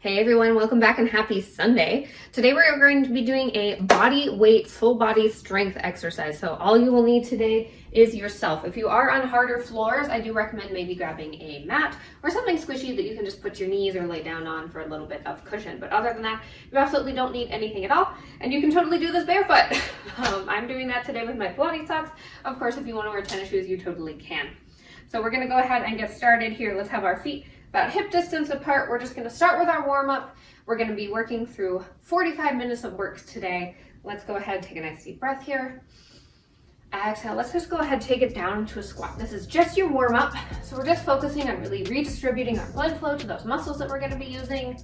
Hey everyone, welcome back and happy Sunday. Today we're going to be doing a body weight, full body strength exercise. So all you will need today is yourself. If you are on harder floors, I do recommend maybe grabbing a mat or something squishy that you can just put your knees or lay down on for a little bit of cushion. But other than that, you absolutely don't need anything at all. And you can totally do this barefoot. I'm doing that today with my Pilates socks. Of course, if you want to wear tennis shoes, you totally can. So we're gonna go ahead and get started here. Let's have our feet about hip distance apart. We're just gonna start with our warm up. We're gonna be working through 45 minutes of work today. Let's go ahead, take a nice deep breath here. Exhale, let's just go ahead and take it down to a squat. This is just your warm up. So we're just focusing on really redistributing our blood flow to those muscles that we're gonna be using.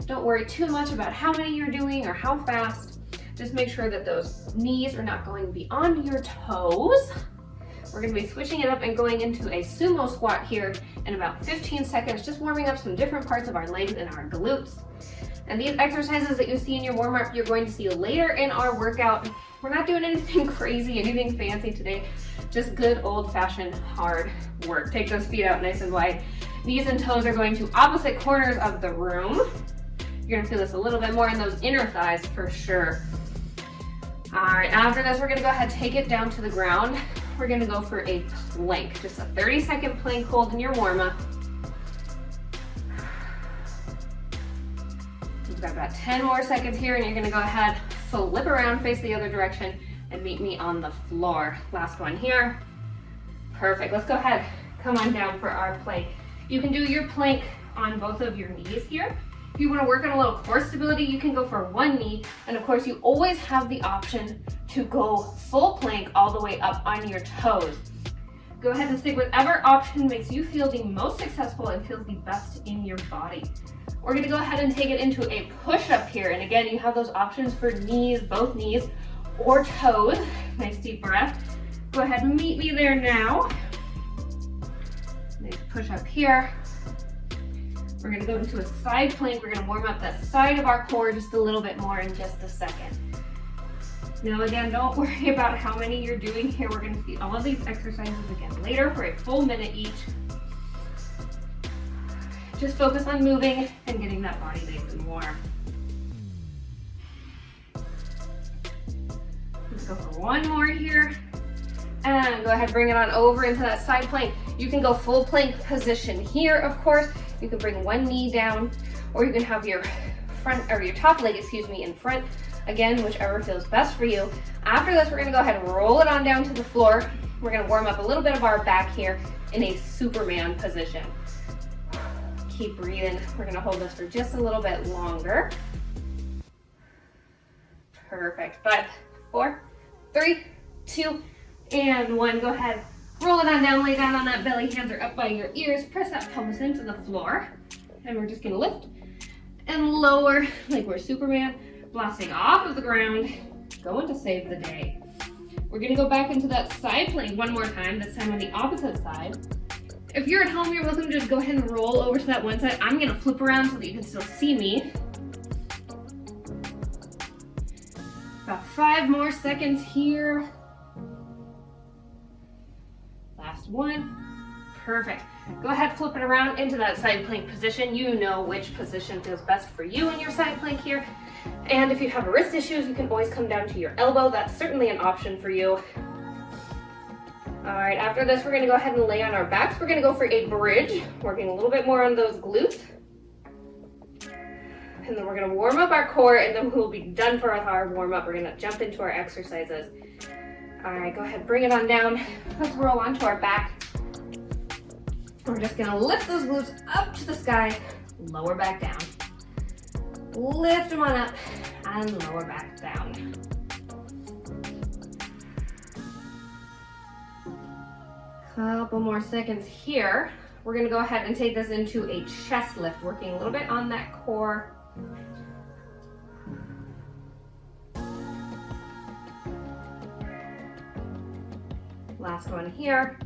Don't worry too much about how many you're doing or how fast. Just make sure that those knees are not going beyond your toes. We're gonna be switching it up and going into a sumo squat here in about 15 seconds, just warming up some different parts of our legs and our glutes. And these exercises that you see in your warm up, you're going to see later in our workout. We're not doing anything crazy, anything fancy today, just good old fashioned hard work. Take those feet out nice and wide. Knees and toes are going to opposite corners of the room. You're gonna feel this a little bit more in those inner thighs for sure. All right, after this, we're gonna go ahead and take it down to the ground. We're gonna go for a plank, just a 30-second plank hold in your warm-up. You've got about 10 more seconds here, and you're gonna go ahead, flip around, face the other direction, and meet me on the floor. Last one here. Perfect, let's go ahead, come on down for our plank. You can do your plank on both of your knees here. If you wanna work on a little core stability, you can go for one knee, and of course, you always have the option to go full plank all the way up on your toes. Go ahead and stick with whatever option makes you feel the most successful and feels the best in your body. We're gonna go ahead and take it into a push-up here. And again, you have those options for knees, both knees, or toes. Nice deep breath. Go ahead and meet me there now. Nice push-up here. We're gonna go into a side plank. We're gonna warm up that side of our core just a little bit more in just a second. Now again, don't worry about how many you're doing here. We're gonna see all of these exercises again later for a full minute each. Just focus on moving and getting that body nice and warm. Let's go for one more here. And go ahead, bring it on over into that side plank. You can go full plank position here, of course. You can bring one knee down, or you can have your front, or your top leg, excuse me, in front. Again, whichever feels best for you. After this, we're gonna go ahead and roll it on down to the floor. We're gonna warm up a little bit of our back here in a Superman position. Keep breathing. We're gonna hold this for just a little bit longer. Perfect. 5, 4, 3, 2, and 1. Go ahead. Roll it on down, lay down on that belly. Hands are up by your ears. Press that pelvis into the floor. And we're just gonna lift and lower like we're Superman. Blasting off of the ground, going to save the day. We're gonna go back into that side plank one more time, this time on the opposite side. If you're at home, you're welcome to just go ahead and roll over to that one side. I'm gonna flip around so that you can still see me. About 5 more seconds here. Last one. Perfect. Go ahead, flip it around into that side plank position. You know which position feels best for you in your side plank here. And if you have wrist issues, you can always come down to your elbow. That's certainly an option for you. All right, after this, we're gonna go ahead and lay on our backs. We're gonna go for a bridge, working a little bit more on those glutes. And then we're gonna warm up our core, and then we'll be done for our warm up. We're gonna jump into our exercises. All right, go ahead, bring it on down. Let's roll onto our back. We're just gonna lift those glutes up to the sky, lower back down. Lift them on up and lower back down. Couple more seconds here. We're gonna go ahead and take this into a chest lift, working a little bit on that core. Last one here.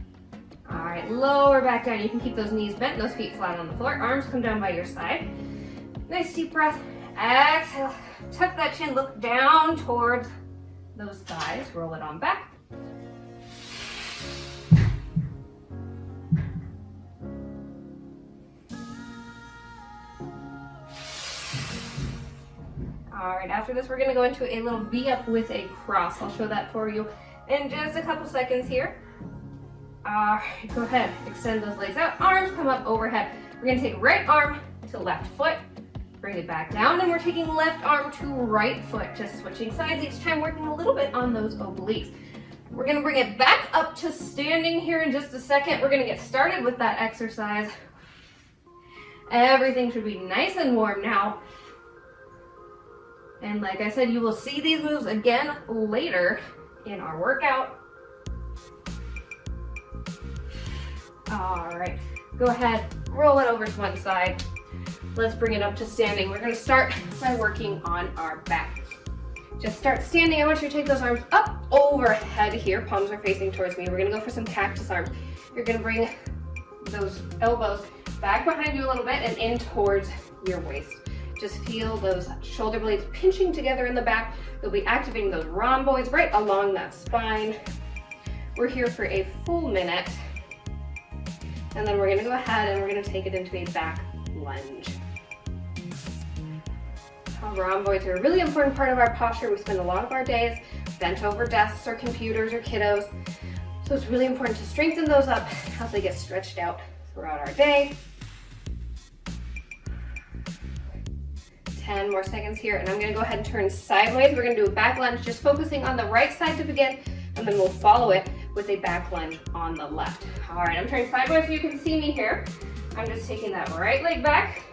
All right, lower back down. You can keep those knees bent, those feet flat on the floor. Arms come down by your side. Nice deep breath. Exhale. Tuck that chin, look down towards those thighs. Roll it on back. All right, after this, we're gonna go into a little V up with a cross. I'll show that for you in just a couple seconds here. All right, go ahead, extend those legs out, arms come up overhead. We're gonna take right arm to left foot, bring it back down, and we're taking left arm to right foot, just switching sides each time, working a little bit on those obliques. We're gonna bring it back up to standing here in just a second. We're gonna get started with that exercise. Everything should be nice and warm now. And like I said, you will see these moves again later in our workout. All right, go ahead, roll it over to one side. Let's bring it up to standing. We're gonna start by working on our back. Just start standing. I want you to take those arms up overhead here. Palms are facing towards me. We're gonna go for some cactus arms. You're gonna bring those elbows back behind you a little bit and in towards your waist. Just feel those shoulder blades pinching together in the back. You'll be activating those rhomboids right along that spine. We're here for a full minute. And then we're gonna go ahead and we're gonna take it into a back lunge. Rhomboids are a really important part of our posture. We spend a lot of our days bent over desks or computers or kiddos. So it's really important to strengthen those up as they get stretched out throughout our day. 10 more seconds here, and I'm gonna go ahead and turn sideways. We're gonna do a back lunge, just focusing on the right side to begin, and then we'll follow it with a back lunge on the left. All right, I'm turning sideways so you can see me here. I'm just taking that right leg back,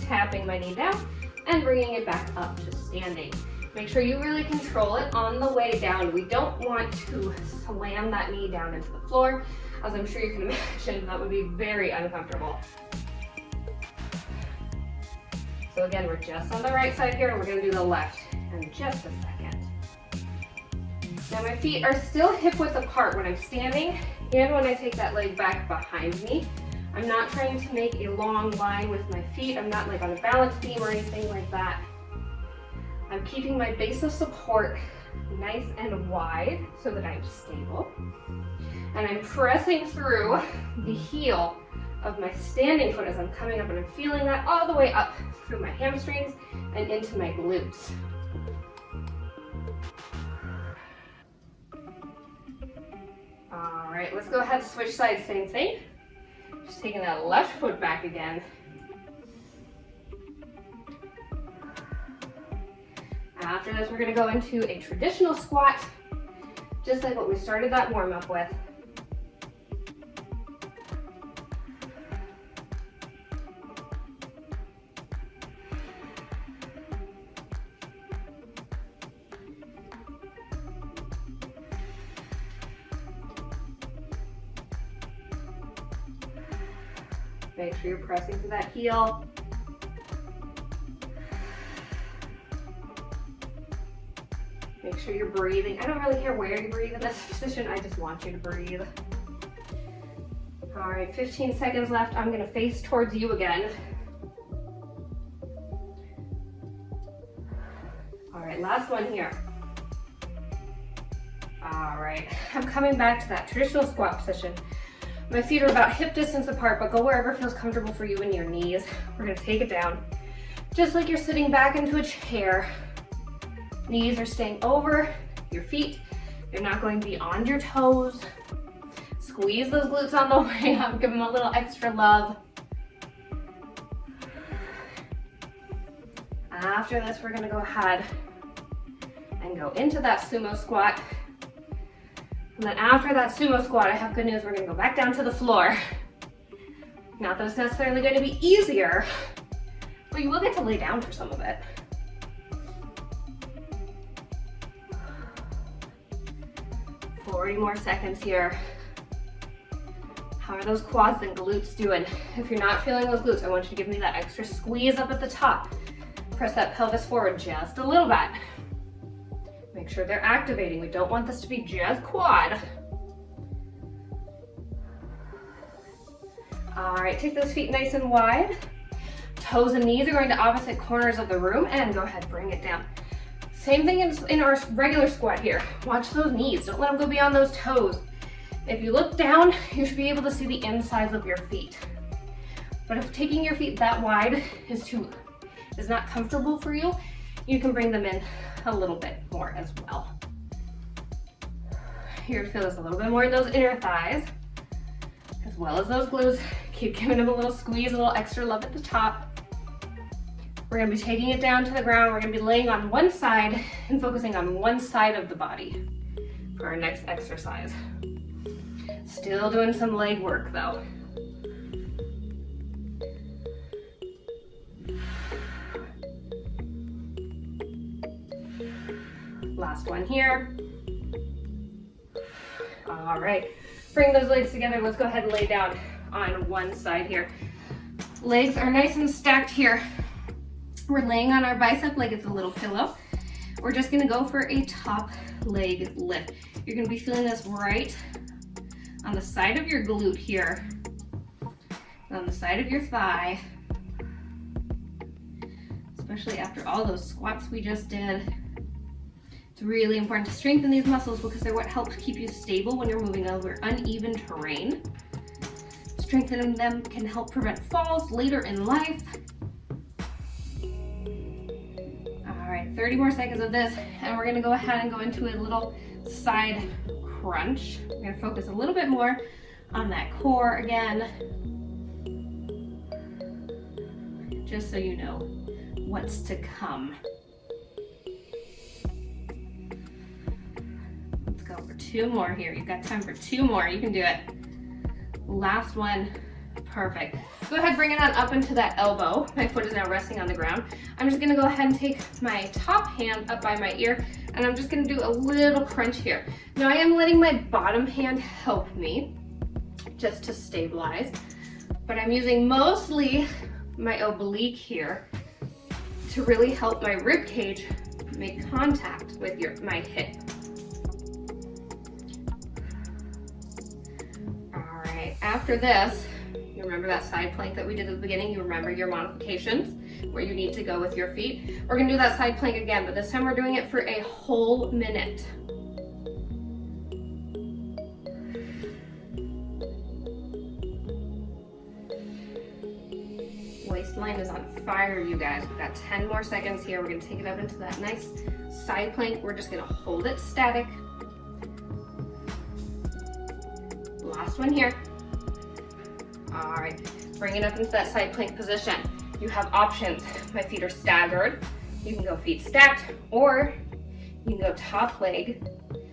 tapping my knee down, and bringing it back up to standing. Make sure you really control it on the way down. We don't want to slam that knee down into the floor. As I'm sure you can imagine, that would be very uncomfortable. So again, we're just on the right side here, and we're gonna do the left in just a second. Now my feet are still hip width apart when I'm standing and when I take that leg back behind me. I'm not trying to make a long line with my feet. I'm not like on a balance beam or anything like that. I'm keeping my base of support nice and wide so that I'm stable. And I'm pressing through the heel of my standing foot as I'm coming up, and I'm feeling that all the way up through my hamstrings and into my glutes. All right, let's go ahead and switch sides, same thing. Just taking that left foot back again. After this, we're gonna go into a traditional squat, just like what we started that warm up with. Make sure you're pressing to that heel. Make sure you're breathing. I don't really care where you breathe in this position. I just want you to breathe. All right, 15 seconds left. I'm gonna face towards you again. All right, last one here. All right, I'm coming back to that traditional squat position. My feet are about hip distance apart, but go wherever feels comfortable for you in your knees. We're gonna take it down, just like you're sitting back into a chair. Knees are staying over your feet. You're not going beyond your toes. Squeeze those glutes on the way up. Give them a little extra love. After this, we're gonna go ahead and go into that sumo squat. And then after that sumo squat, I have good news. We're gonna go back down to the floor. Not that it's necessarily gonna be easier, but you will get to lay down for some of it. Forty more seconds here. How are those quads and glutes doing? If you're not feeling those glutes, I want you to give me that extra squeeze up at the top. Press that pelvis forward just a little bit. Make sure they're activating. We don't want this to be just quad. All right, take those feet nice and wide. Toes and knees are going to opposite corners of the room, and go ahead, bring it down. Same thing in our regular squat here. Watch those knees, don't let them go beyond those toes. If you look down, you should be able to see the insides of your feet. But if taking your feet that wide is not comfortable for you, you can bring them in a little bit more as well. You're gonna feel this a little bit more in those inner thighs, as well as those glutes. Keep giving them a little squeeze, a little extra love at the top. We're gonna be taking it down to the ground. We're gonna be laying on one side and focusing on one side of the body for our next exercise. Still doing some leg work though. Last one here. All right, bring those legs together. Let's go ahead and lay down on one side here. Legs are nice and stacked here. We're laying on our bicep like it's a little pillow. We're just gonna go for a top leg lift. You're gonna be feeling this right on the side of your glute here, on the side of your thigh, especially after all those squats we just did. It's really important to strengthen these muscles because they're what helps keep you stable when you're moving over uneven terrain. Strengthening them can help prevent falls later in life. All right, 30 more seconds of this, and we're gonna go ahead and go into a little side crunch. We're gonna focus a little bit more on that core again, just so you know what's to come. Let's go for 2 more here. You've got time for 2 more. You can do it. Last one. Perfect. Go ahead, bring it on up into that elbow. My foot is now resting on the ground. I'm just gonna go ahead and take my top hand up by my ear, and I'm just gonna do a little crunch here. Now I am letting my bottom hand help me just to stabilize, but I'm using mostly my oblique here to really help my rib cage make contact with my hip. All right, after this, you remember that side plank that we did at the beginning? You remember your modifications, where you need to go with your feet. We're gonna do that side plank again, but this time we're doing it for a whole minute. Waistline is on fire, you guys. We've got 10 more seconds here. We're gonna take it up into that nice side plank. We're just gonna hold it static. Last one here. All right, bring it up into that side plank position. You have options. My feet are staggered. You can go feet stacked, or you can go top leg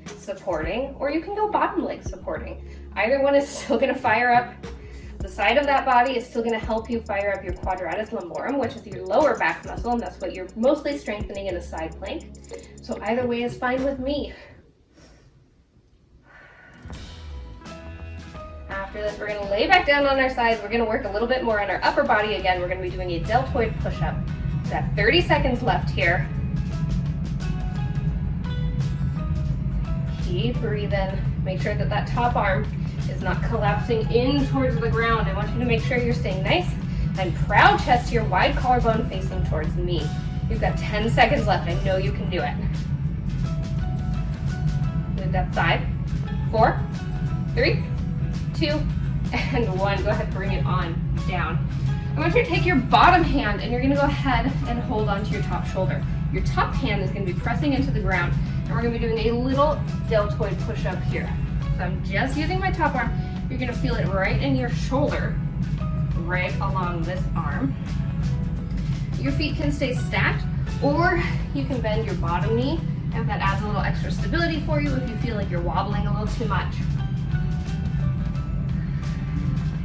supporting, or you can go bottom leg supporting. Either one is still gonna fire up the side of that body, is still gonna help you fire up your quadratus lumborum, which is your lower back muscle, and that's what you're mostly strengthening in a side plank. So either way is fine with me. After this, we're gonna lay back down on our sides. We're gonna work a little bit more on our upper body again. We're gonna be doing a deltoid push-up. We've got 30 seconds left here. Keep breathing. Make sure that that top arm is not collapsing in towards the ground. I want you to make sure you're staying nice and proud chest here, wide collarbone facing towards me. You've got 10 seconds left. I know you can do it. We've got 5, 4, 3, 2, and 1. Go ahead, bring it on down. I want you to take your bottom hand and you're gonna go ahead and hold onto your top shoulder. Your top hand is gonna be pressing into the ground, and we're gonna be doing a little deltoid push-up here. So I'm just using my top arm. You're gonna feel it right in your shoulder, right along this arm. Your feet can stay stacked, or you can bend your bottom knee, and that adds a little extra stability for you if you feel like you're wobbling a little too much.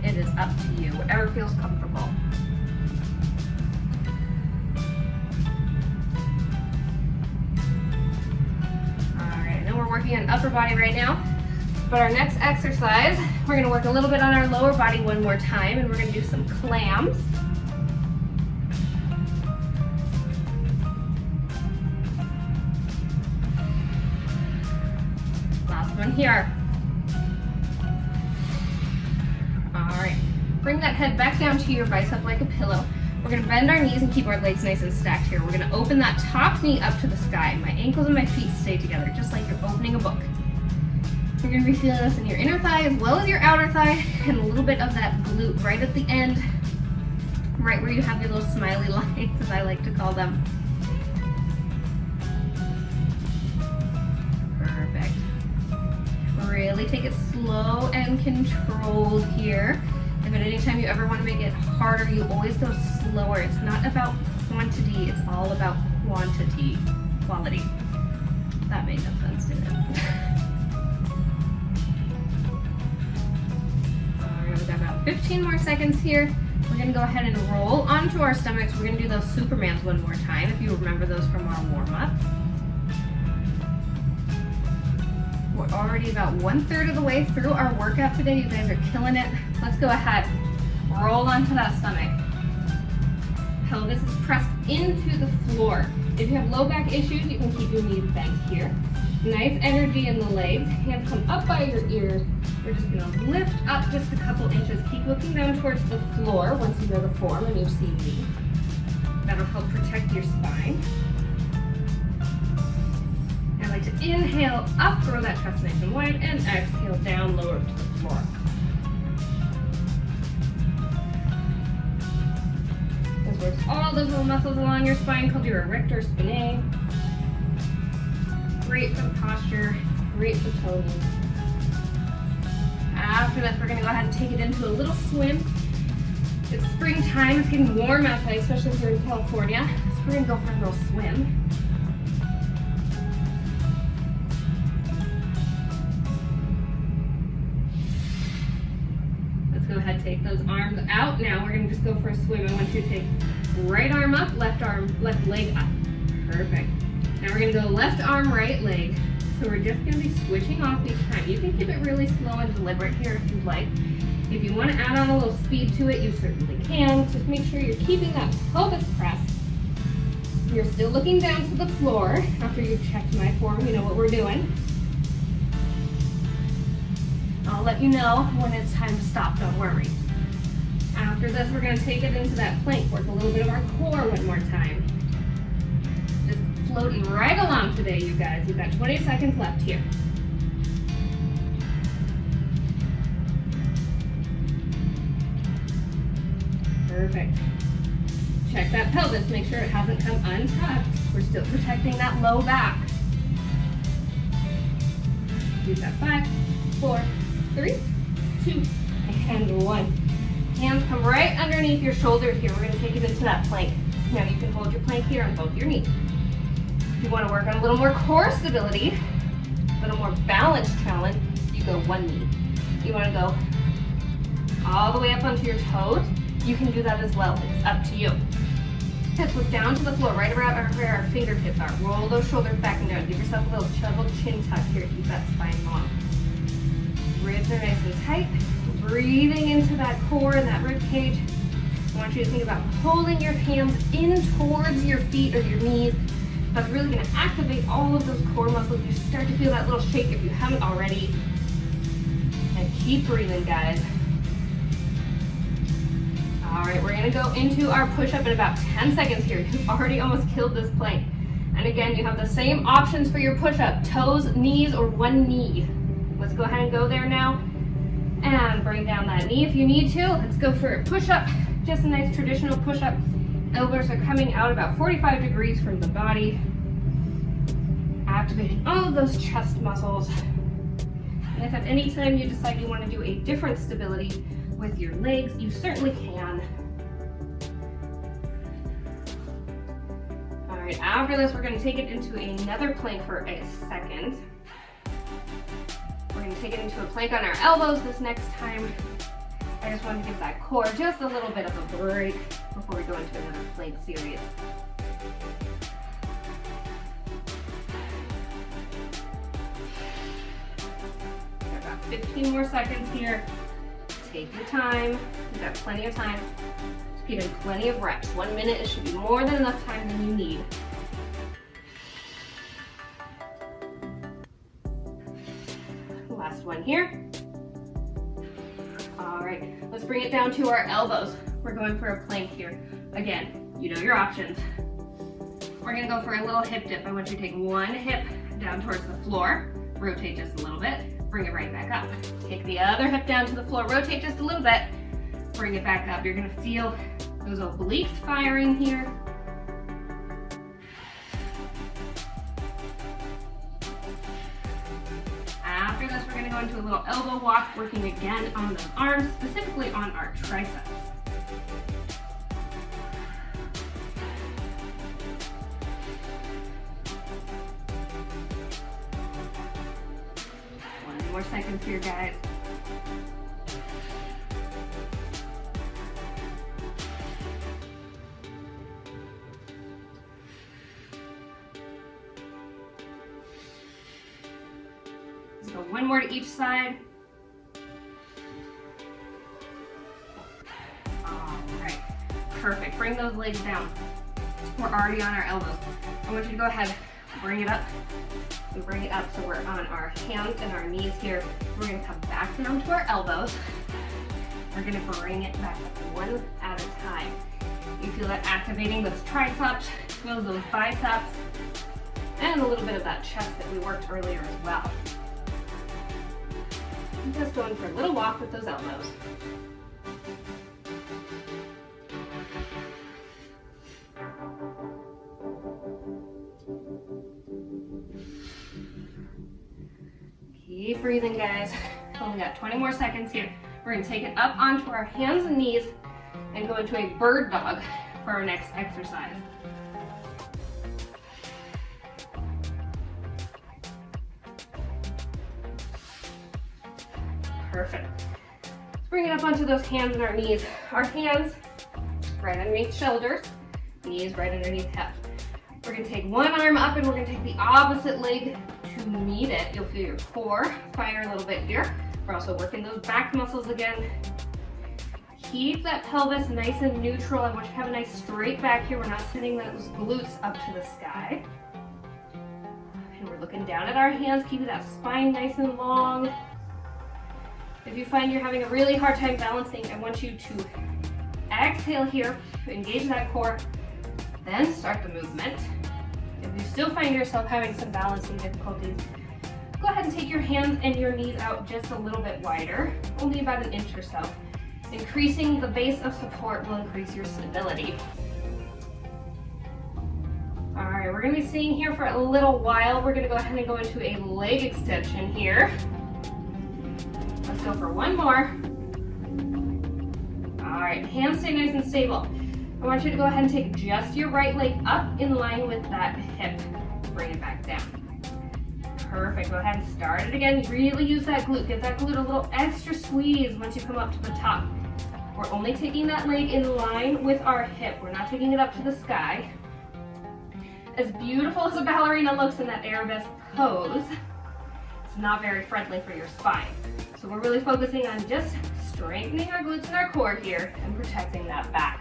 It is up to you, whatever feels comfortable. All right, I know we're working on upper body right now, but our next exercise, we're gonna work a little bit on our lower body one more time, and we're gonna do some clams. Last one here. Bring that head back down to your bicep like a pillow. We're gonna bend our knees and keep our legs nice and stacked here. We're gonna open that top knee up to the sky. My ankles and my feet stay together, just like you're opening a book. You're gonna be feeling this in your inner thigh as well as your outer thigh, and a little bit of that glute right at the end, right where you have your little smiley lines, as I like to call them. really take it slow and controlled here. If at any time you ever want to make it harder, you always go slower. It's not about quantity, it's all about quality. That made no sense, did it? Alright, we've got about 15 more seconds here. We're gonna go ahead and roll onto our stomachs. We're gonna do those Supermans one more time, if you remember those from our warm-up. We're already about 1/3 of the way through our workout today. You guys are killing it. Let's go ahead. Roll onto that stomach. Pelvis is pressed into the floor. If you have low back issues, you can keep your knees bent here. Nice energy in the legs. Hands come up by your ears. We're just gonna lift up just a couple inches. Keep looking down towards the floor once you know the form and you've seen me. That'll help protect your spine. I like to inhale up, grow that chest nice and wide, and exhale down, lower to the floor. This works all those little muscles along your spine called your erector spinae. Great for the posture, great for toning. After this, we're going to go ahead and take it into a little swim. It's springtime, it's getting warm outside, especially here in California. So we're going to go for a little swim. Let's go ahead and take those arms out. Now we're going to just go for a swim. I want you to take right arm up, left leg up. Perfect. Now we're going to go left arm, right leg. So we're just going to be switching off each time. You can keep it really slow and deliberate here if you'd like. If you want to add on a little speed to it, you certainly can. Just make sure you're keeping that pelvis pressed. You're still looking down to the floor. After you've checked my form, you know what we're doing. I'll let you know when it's time to stop, don't worry. After this, we're going to take it into that plank. Work a little bit of our core one more time. Just floating right along today, you guys. We've got 20 seconds left here. Perfect. Check that pelvis. Make sure it hasn't come untucked. We're still protecting that low back. We've got 5, 4, 3, 2, and 1. Hands come right underneath your shoulders here. We're going to take it into that plank. Now you can hold your plank here on both your knees. If you want to work on a little more core stability, a little more balance challenge, you go one knee. You want to go all the way up onto your toes, you can do that as well. It's up to you. Let's look down to the floor, right around where our fingertips are. Roll those shoulders back and down. Give yourself a little chin tuck here. Keep that spine long. Ribs are nice and tight. Breathing into that core and that rib cage. I want you to think about pulling your hands in towards your feet or your knees. That's really going to activate all of those core muscles. You start to feel that little shake if you haven't already. And keep breathing, guys. All right, we're going to go into our push-up in about 10 seconds here. You've already almost killed this plank. And again, you have the same options for your push-up. Toes, knees, or one knee. Let's go ahead and go there now. And bring down that knee if you need to. Let's go for a push-up. Just a nice traditional push-up. Elbows are coming out about 45 degrees from the body. Activating all of those chest muscles. And if at any time you decide you want to do a different stability with your legs, you certainly can. All right, after this, we're going to take it into another plank for a second. We're going to take it into a plank on our elbows this next time. I just want to give that core just a little bit of a break before we go into another plank series. Got about 15 more seconds here. Take your time. You've got plenty of time. Just keep in plenty of reps. 1 minute, it should be more than enough time than you need. Last one here. All right, let's bring it down to our elbows. We're going for a plank here. Again, you know your options. We're gonna go for a little hip dip. I want you to take one hip down towards the floor, rotate just a little bit, bring it right back up. Take the other hip down to the floor, rotate just a little bit, bring it back up. You're gonna feel those obliques firing here. After this, we're gonna go into a little elbow walk, working again on the arms, specifically on our triceps. More seconds here, guys. Let's go one more to each side. All right, perfect. Bring those legs down. We're already on our elbows. I want you to go ahead, bring it up. We bring it up so we're on our hands and our knees here. We're gonna come back down to our elbows. We're gonna bring it back up one at a time. You feel that activating those triceps, as well as those biceps, and a little bit of that chest that we worked earlier as well. Just going for a little walk with those elbows. Keep breathing, guys. Only got 20 more seconds here. We're gonna take it up onto our hands and knees and go into a bird dog for our next exercise. Perfect. Let's bring it up onto those hands and our knees. Our hands right underneath shoulders, knees right underneath hips. We're gonna take one arm up and we're gonna take the opposite leg to meet it. You'll feel your core fire a little bit here. We're also working those back muscles again. Keep that pelvis nice and neutral. I want you to have a nice straight back here. We're not sending those glutes up to the sky. And we're looking down at our hands, keeping that spine nice and long. If you find you're having a really hard time balancing, I want you to exhale here, engage that core, then start the movement. If you still find yourself having some balancing difficulties, go ahead and take your hands and your knees out just a little bit wider, only about an inch or so. Increasing the base of support will increase your stability. All right, we're gonna be staying here for a little while. We're gonna go ahead and go into a leg extension here. Let's go for one more. All right, hands stay nice and stable. I want you to go ahead and take just your right leg up in line with that hip. Bring it back down. Perfect, go ahead and start it again. Really use that glute. Give that glute a little extra squeeze once you come up to the top. We're only taking that leg in line with our hip. We're not taking it up to the sky. As beautiful as a ballerina looks in that arabesque pose, it's not very friendly for your spine. So we're really focusing on just strengthening our glutes and our core here and protecting that back.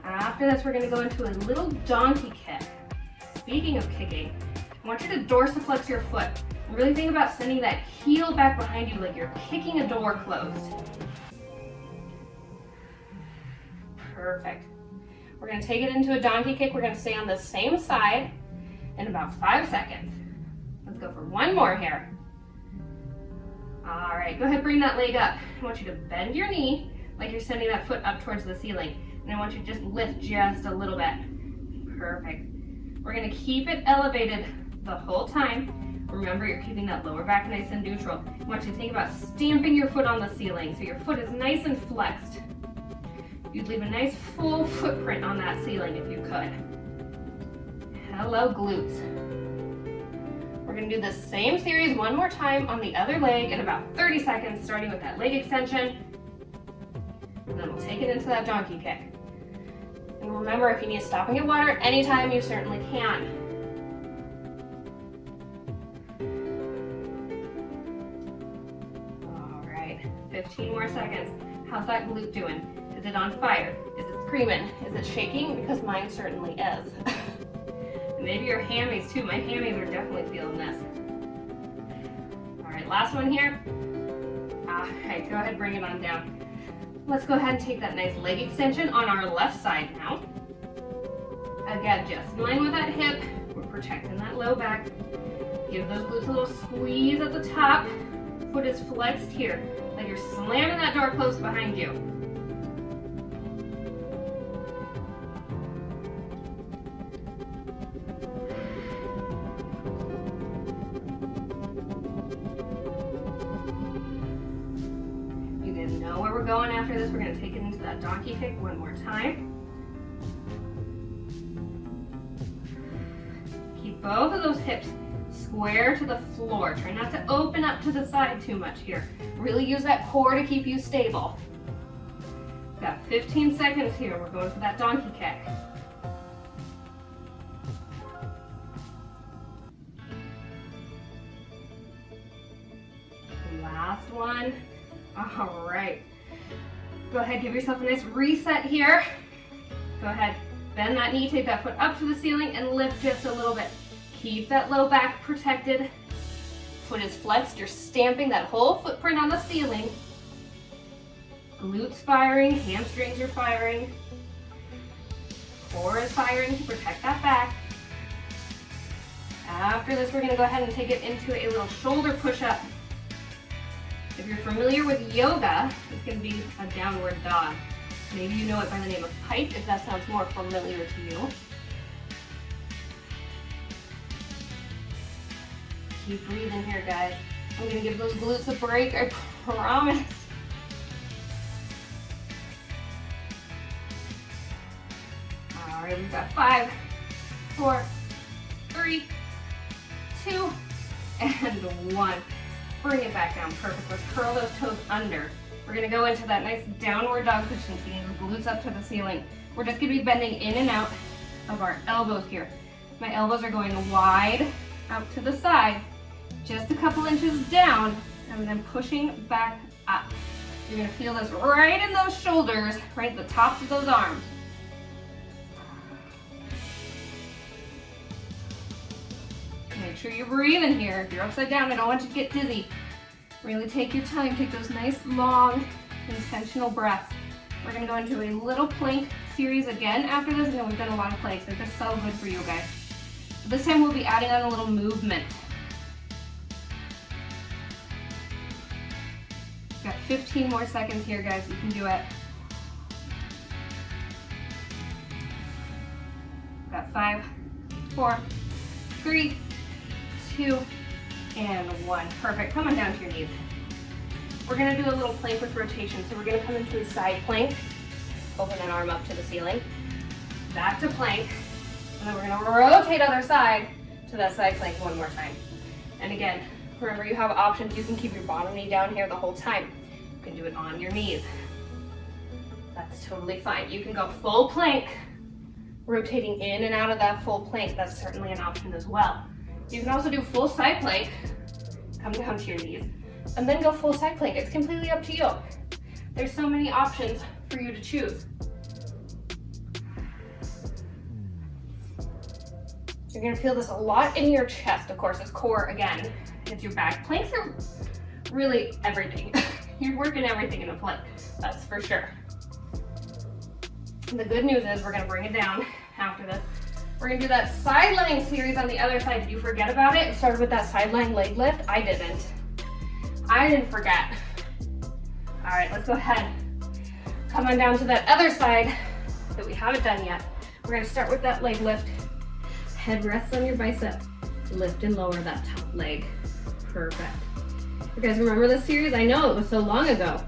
After this, we're gonna go into a little donkey kick. Speaking of kicking, I want you to dorsiflex your foot. Really think about sending that heel back behind you like you're kicking a door closed. Perfect. We're gonna take it into a donkey kick. We're gonna stay on the same side in about 5 seconds. Let's go for one more here. All right, go ahead, bring that leg up. I want you to bend your knee like you're sending that foot up towards the ceiling. And I want you to just lift just a little bit. Perfect. We're gonna keep it elevated the whole time. Remember, you're keeping that lower back nice and neutral. I want you to think about stamping your foot on the ceiling so your foot is nice and flexed. You'd leave a nice full footprint on that ceiling if you could. Hello, glutes. We're gonna do the same series one more time on the other leg in about 30 seconds, starting with that leg extension. And then we'll take it into that donkey kick. And remember, if you need stopping at water at any time, you certainly can. All right, 15 more seconds. How's that glute doing? Is it on fire? Is it screaming? Is it shaking? Because mine certainly is. Maybe your hammies too. My hammies are definitely feeling this. All right, last one here. All right, go ahead, bring it on down. Let's go ahead and take that nice leg extension on our left side now. Again, just in line with that hip. We're protecting that low back. Give those glutes a little squeeze at the top. Foot is flexed here, like you're slamming that door closed behind you. know where we're going after this. We're gonna take it into that donkey kick one more time. Keep both of those hips square to the floor. Try not to open up to the side too much here. Really use that core to keep you stable. Got 15 seconds here. We're going for that donkey kick. Last one. All right. Go ahead, give yourself a nice reset here. Go ahead, bend that knee, take that foot up to the ceiling and lift just a little bit. Keep that low back protected. Foot is flexed, you're stamping that whole footprint on the ceiling. Glutes firing, hamstrings are firing. Core is firing to protect that back. After this, we're gonna go ahead and take it into a little shoulder push-up. If you're familiar with yoga, it's gonna be a downward dog. Maybe you know it by the name of pike, if that sounds more familiar to you. Keep breathing here, guys. I'm gonna give those glutes a break, I promise. All right, we've got 5, 4, 3, 2, and 1. Bring it back down, perfect. Let's curl those toes under. We're gonna go into that nice downward dog position, so you glutes up to the ceiling. We're just gonna be bending in and out of our elbows here. My elbows are going wide out to the side, just a couple inches down, and then pushing back up. You're gonna feel this right in those shoulders, right at the tops of those arms. Make sure you breathe in here. If you're upside down, I don't want you to get dizzy. Really take your time. Take those nice, long, intentional breaths. We're gonna go into a little plank series again after this. I know we've done a lot of planks. They're just so good for you guys. This time we'll be adding on a little movement. Got 15 more seconds here, guys. You can do it. Got 5, 4, 3, 2, and 1. Perfect. Come on down to your knees. We're going to do a little plank with rotation. So we're going to come into a side plank, open that arm up to the ceiling, back to plank, and then we're going to rotate other side to that side plank one more time. And again, remember you have options. You can keep your bottom knee down here the whole time. You can do it on your knees. That's totally fine. You can go full plank, rotating in and out of that full plank. That's certainly an option as well. You can also do full side plank, come down to your knees, and then go full side plank. It's completely up to you. There's so many options for you to choose. You're gonna feel this a lot in your chest, of course, it's core again. It's your back. Planks are really everything. You're working everything in a plank, that's for sure. And the good news is we're gonna bring it down after this. We're gonna do that side lying series on the other side. Did you forget about it? It started with that side lying leg lift. I didn't forget. All right, let's go ahead. Come on down to that other side that we haven't done yet. We're gonna start with that leg lift. Head rests on your bicep. Lift and lower that top leg. Perfect. You guys remember this series? I know it was so long ago.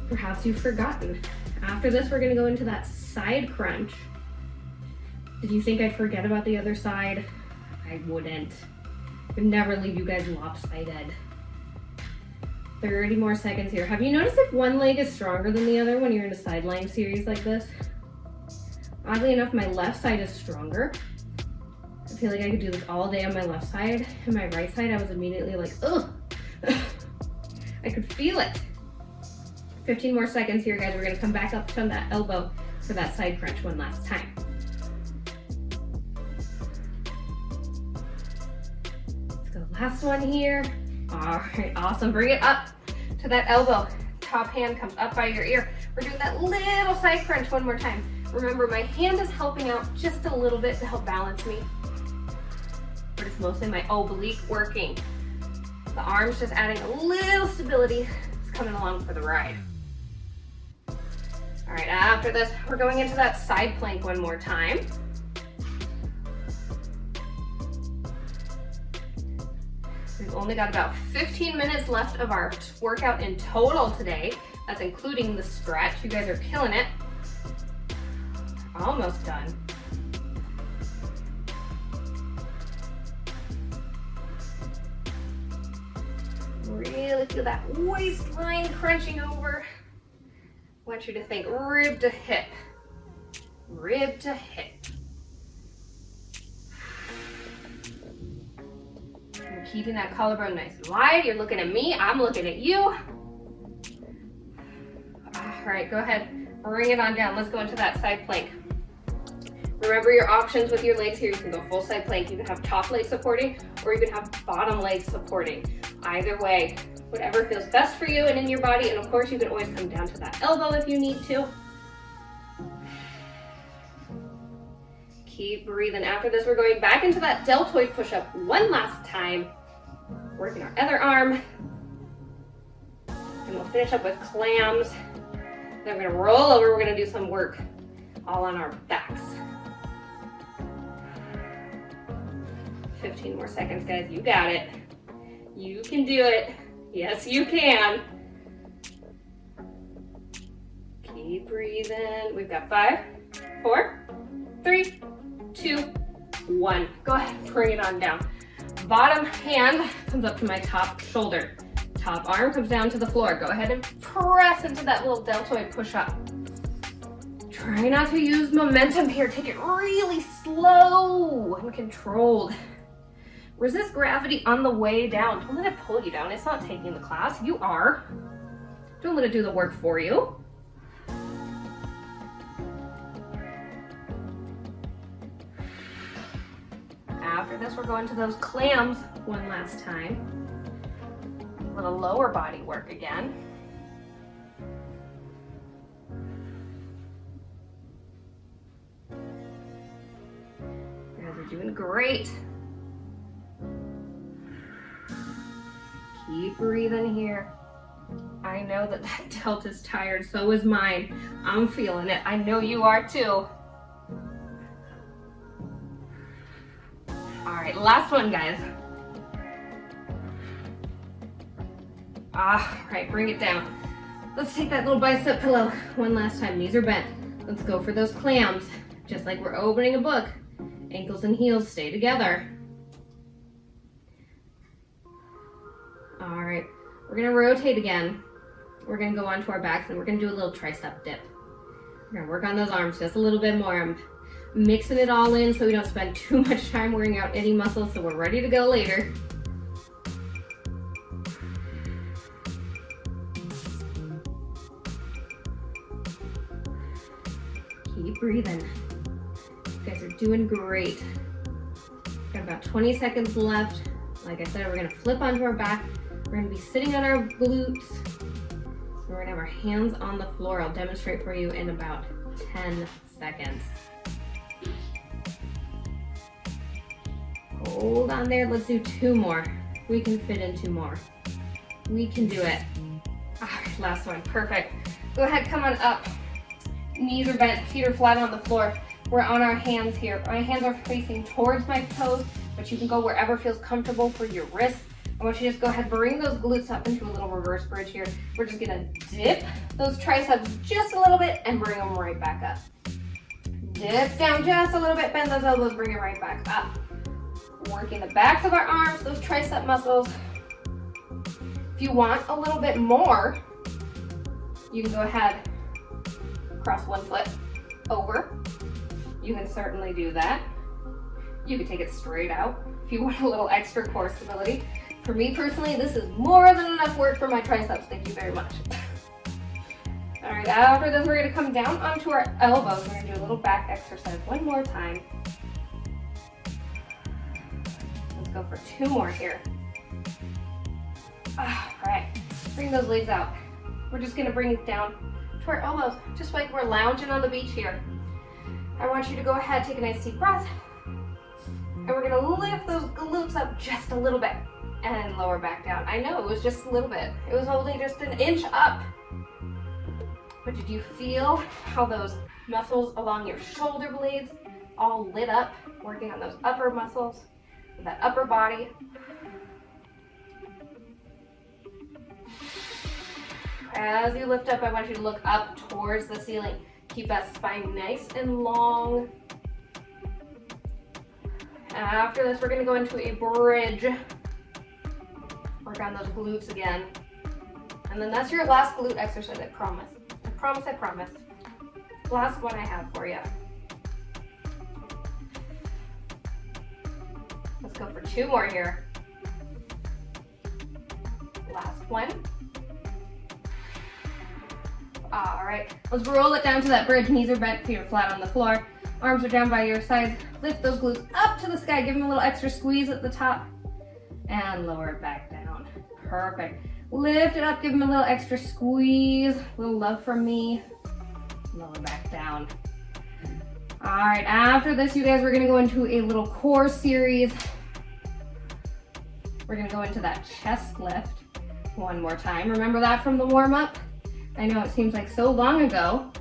Perhaps you've forgotten. After this, we're gonna go into that side crunch. Did you think I'd forget about the other side? I wouldn't. I'd never leave you guys lopsided. 30 more seconds here. Have you noticed if one leg is stronger than the other when you're in a side lying series like this? Oddly enough, my left side is stronger. I feel like I could do this all day on my left side, and my right side, I was immediately like, ugh. I could feel it. 15 more seconds here, guys. We're gonna come back up to that elbow for that side crunch one last time. Let's go, last one here. All right, awesome. Bring it up to that elbow. Top hand comes up by your ear. We're doing that little side crunch one more time. Remember, my hand is helping out just a little bit to help balance me, but it's mostly my oblique working. The arm's just adding a little stability. It's coming along for the ride. All right, after this, we're going into that side plank one more time. We've only got about 15 minutes left of our workout in total today. That's including the stretch. You guys are killing it. Almost done. Really feel that waistline crunching over. I want you to think rib to hip. Rib to hip. You're keeping that collarbone nice and wide. You're looking at me. I'm looking at you. All right, go ahead. Bring it on down. Let's go into that side plank. Remember your options with your legs here. You can go full side plank. You can have top leg supporting, or you can have bottom leg supporting. Either way, whatever feels best for you and in your body. And of course, you can always come down to that elbow if you need to. Keep breathing. After this, we're going back into that deltoid push-up one last time. Working our other arm. And we'll finish up with clams. Then we're gonna roll over. We're gonna do some work all on our backs. 15 more seconds, guys. You got it. You can do it. Yes, you can. Keep breathing. We've got 5, 4, 3, 2, 1. Go ahead, bring it on down. Bottom hand comes up to my top shoulder. Top arm comes down to the floor. Go ahead and press into that little deltoid push-up. Try not to use momentum here. Take it really slow and controlled. Resist gravity on the way down. Don't let it pull you down. It's not taking the class. You are. Don't let it do the work for you. After this, we're going to those clams one last time. A little lower body work again. You guys are doing great. Keep breathing here. I know that delta's tired, so is mine. I'm feeling it. I know you are too. All right, last one, guys. All right, bring it down. Let's take that little bicep pillow one last time. Knees are bent. Let's go for those clams. Just like we're opening a book. Ankles and heels stay together. All right, we're gonna rotate again. We're gonna go onto our backs and we're gonna do a little tricep dip. We're gonna work on those arms just a little bit more. I'm mixing it all in so we don't spend too much time wearing out any muscles, so we're ready to go later. Keep breathing. You guys are doing great. Got about 20 seconds left. Like I said, we're gonna flip onto our back. We're gonna be sitting on our glutes. We're gonna have our hands on the floor. I'll demonstrate for you in about 10 seconds. Hold on there, let's do 2 more. We can fit in 2 more. We can do it. All right, last one, perfect. Go ahead, come on up. Knees are bent, feet are flat on the floor. We're on our hands here. My hands are facing towards my toes, but you can go wherever feels comfortable for your wrists. I want you to just go ahead, bring those glutes up into a little reverse bridge here. We're just gonna dip those triceps just a little bit and bring them right back up. Dip down just a little bit, bend those elbows, bring it right back up. Working the backs of our arms, those tricep muscles. If you want a little bit more, you can go ahead, cross one foot over. You can certainly do that. You can take it straight out if you want a little extra core stability. For me personally, this is more than enough work for my triceps. Thank you very much. All right, after this, we're gonna come down onto our elbows. We're gonna do a little back exercise one more time. Let's go for 2 more here. All right, bring those legs out. We're just gonna bring it down to our elbows, just like we're lounging on the beach here. I want you to go ahead, take a nice deep breath. And we're gonna lift those glutes up just a little bit and lower back down. I know, it was just a little bit. It was only just an inch up. But did you feel how those muscles along your shoulder blades all lit up, working on those upper muscles, that upper body? As you lift up, I want you to look up towards the ceiling. Keep that spine nice and long. After this, we're gonna go into a bridge. Work on those glutes again. And then that's your last glute exercise, I promise. I promise, I promise. Last one I have for you. Let's go for 2 more here. Last one. All right, let's roll it down to that bridge. Knees are bent, feet are flat on the floor. Arms are down by your sides. Lift those glutes up to the sky. Give them a little extra squeeze at the top. And lower it back down. Perfect. Lift it up, give them a little extra squeeze. A little love from me. Lower back down. All right, after this, you guys, we're gonna go into a little core series. We're gonna go into that chest lift one more time. Remember that from the warm-up? I know it seems like so long ago.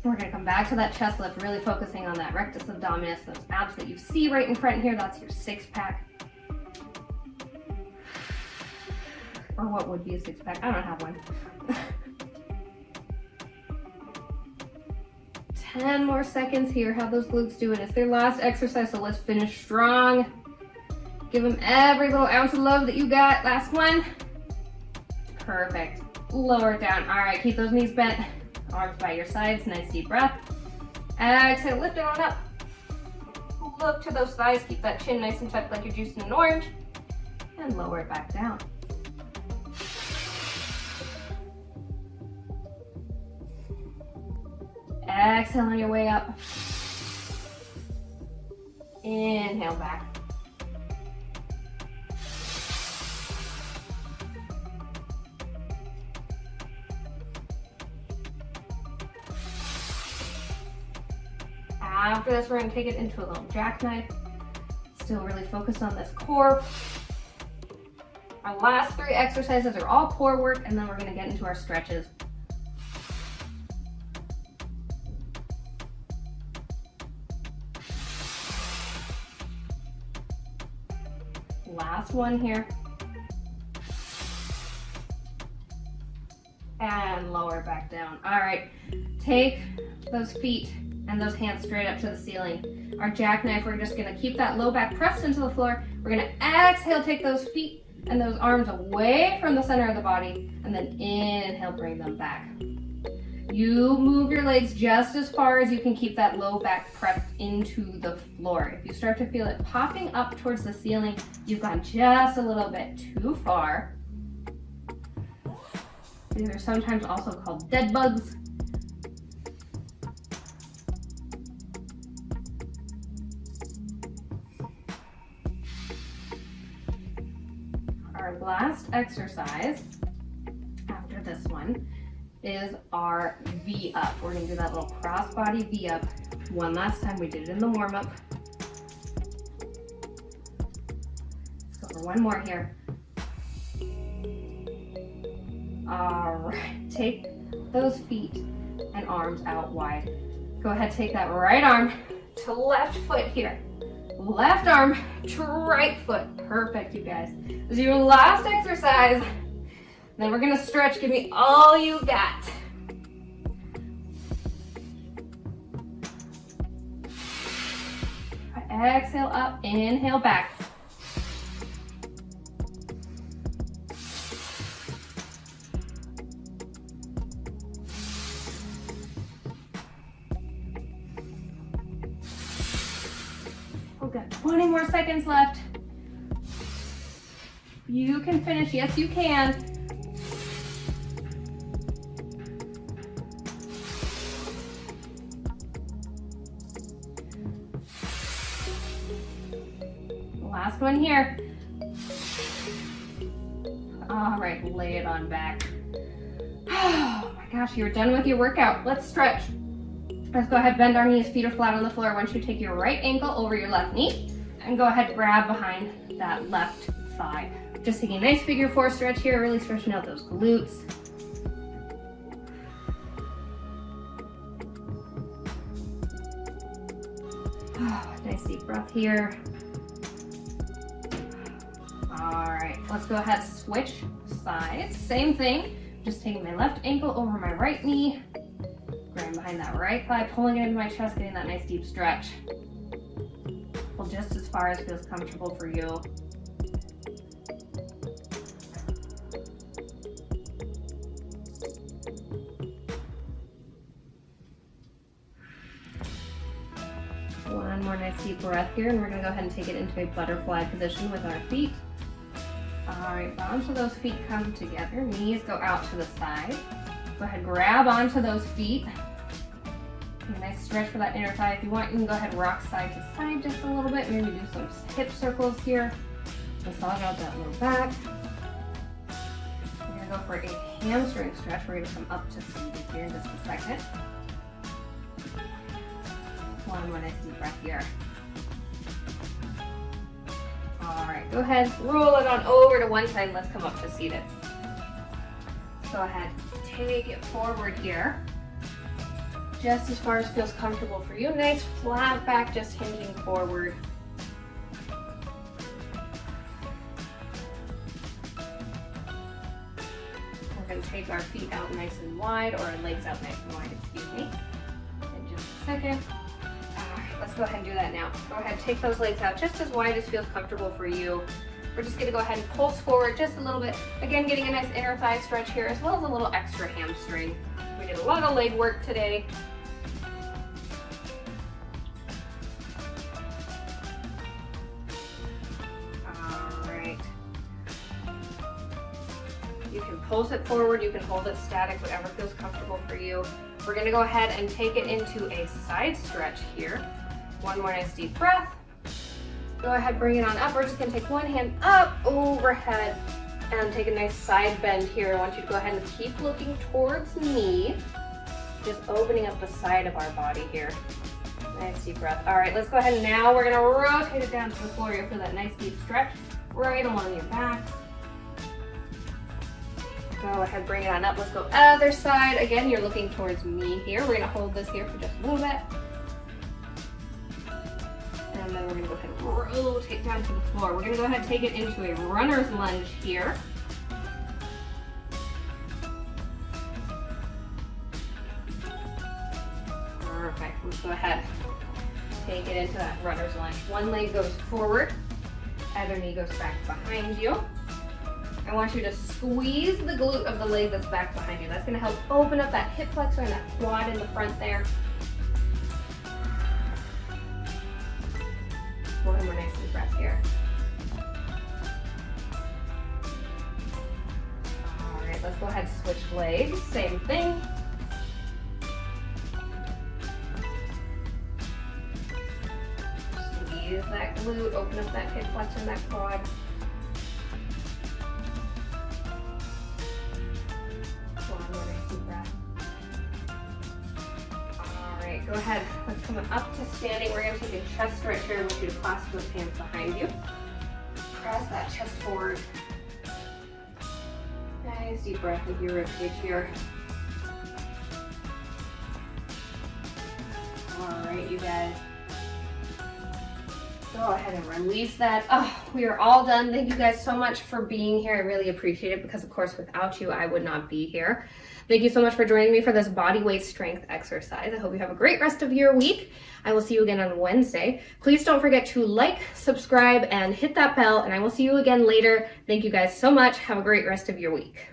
We're gonna come back to that chest lift, really focusing on that rectus abdominis, those abs that you see right in front here. That's your 6-pack. Or what would be a 6-pack? I don't have one. 10 more seconds here. How those glutes doing? It's their last exercise, so let's finish strong. Give them every little ounce of love that you got. Last one. Perfect. Lower it down. All right, keep those knees bent. Arms by your sides. Nice deep breath. Exhale, lift it on up. Look to those thighs. Keep that chin nice and tucked like you're juicing an orange. And lower it back down. Exhale on your way up. Inhale back. After this, we're going to take it into a little jackknife. Still really focused on this core. Our last 3 exercises are all core work, and then we're going to get into our stretches. Last one here. And lower back down. All right, take those feet and those hands straight up to the ceiling. Our jackknife, we're just gonna keep that low back pressed into the floor. We're gonna exhale, take those feet and those arms away from the center of the body, and then inhale, bring them back. You move your legs just as far as you can keep that low back pressed into the floor. If you start to feel it popping up towards the ceiling, you've gone just a little bit too far. These are sometimes also called dead bugs. Our last exercise after this one is our V up. We're gonna do that little cross-body V up one last time. We did it in the warm-up. Let's go for one more here. All right, take those feet and arms out wide. Go ahead, take that right arm to left foot here. Left arm to right foot. Perfect, you guys. This is your last exercise. Then we're gonna stretch. Give me all you got. Exhale up, inhale back. We've got 20 more seconds left. You can finish, yes you can. Last one here. All right, lay it on back. Oh my gosh, you're done with your workout. Let's stretch. Let's go ahead, bend our knees, feet are flat on the floor. I want you to take your right ankle over your left knee and go ahead, grab behind that left thigh. Just taking a nice figure 4 stretch here, really stretching out those glutes. Oh, nice deep breath here. All right, let's go ahead, switch sides. Same thing, just taking my left ankle over my right knee, grabbing behind that right thigh, pulling it into my chest, getting that nice deep stretch. Pull just as far as feels comfortable for you. One more nice deep breath here, and we're gonna go ahead and take it into a butterfly position with our feet. All right, bounce so those feet come together, knees go out to the side. Go ahead, grab onto those feet. A nice stretch for that inner thigh. If you want, you can go ahead and rock side to side just a little bit. Maybe do some hip circles here. Massage out that low back. We're gonna go for a hamstring stretch. We're gonna come up to seated here in just a second. One more nice deep breath here. All right, go ahead, roll it on over to one side. Let's come up to seated. Go ahead, take it forward here. Just as far as feels comfortable for you. Nice flat back, just hinging forward. We're going to take our feet out nice and wide, or our legs out nice and wide, excuse me. In just a second. Let's go ahead and do that now. Go ahead, take those legs out just as wide as feels comfortable for you. We're just gonna go ahead and pulse forward just a little bit. Again, getting a nice inner thigh stretch here, as well as a little extra hamstring. We did a lot of leg work today. All right. You can pulse it forward, you can hold it static, whatever feels comfortable for you. We're gonna go ahead and take it into a side stretch here. One more nice deep breath. Go ahead, bring it on up. We're just gonna take one hand up overhead and take a nice side bend here. I want you to go ahead and keep looking towards me, just opening up the side of our body here. Nice deep breath. All right, let's go ahead and now we're gonna rotate it down to the floor here for that nice deep stretch right along your back. Go ahead, bring it on up. Let's go other side. Again, you're looking towards me here. We're gonna hold this here for just a little bit. And then we're gonna go ahead and rotate down to the floor. We're gonna go ahead and take it into a runner's lunge here. Perfect, let's go ahead. Take it into that runner's lunge. One leg goes forward, other knee goes back behind you. I want you to squeeze the glute of the leg that's back behind you. That's gonna help open up that hip flexor and that quad in the front there. One more nice deep breath here. All right, let's go ahead and switch legs. Same thing. Squeeze that glute, open up that hip flexor and that quad. One more nice deep breath. All right, go ahead. Let's come up to standing. We're going to take a chest stretch here. I want you to clasp those hands behind you. Press that chest forward. Nice deep breath with your ribcage here. All right, you guys. Go ahead and release that. Oh, we are all done. Thank you guys so much for being here. I really appreciate it because, of course, without you, I would not be here. Thank you so much for joining me for this body weight strength exercise. I hope you have a great rest of your week. I will see you again on Wednesday. Please don't forget to like, subscribe, and hit that bell, and I will see you again later. Thank you guys so much. Have a great rest of your week.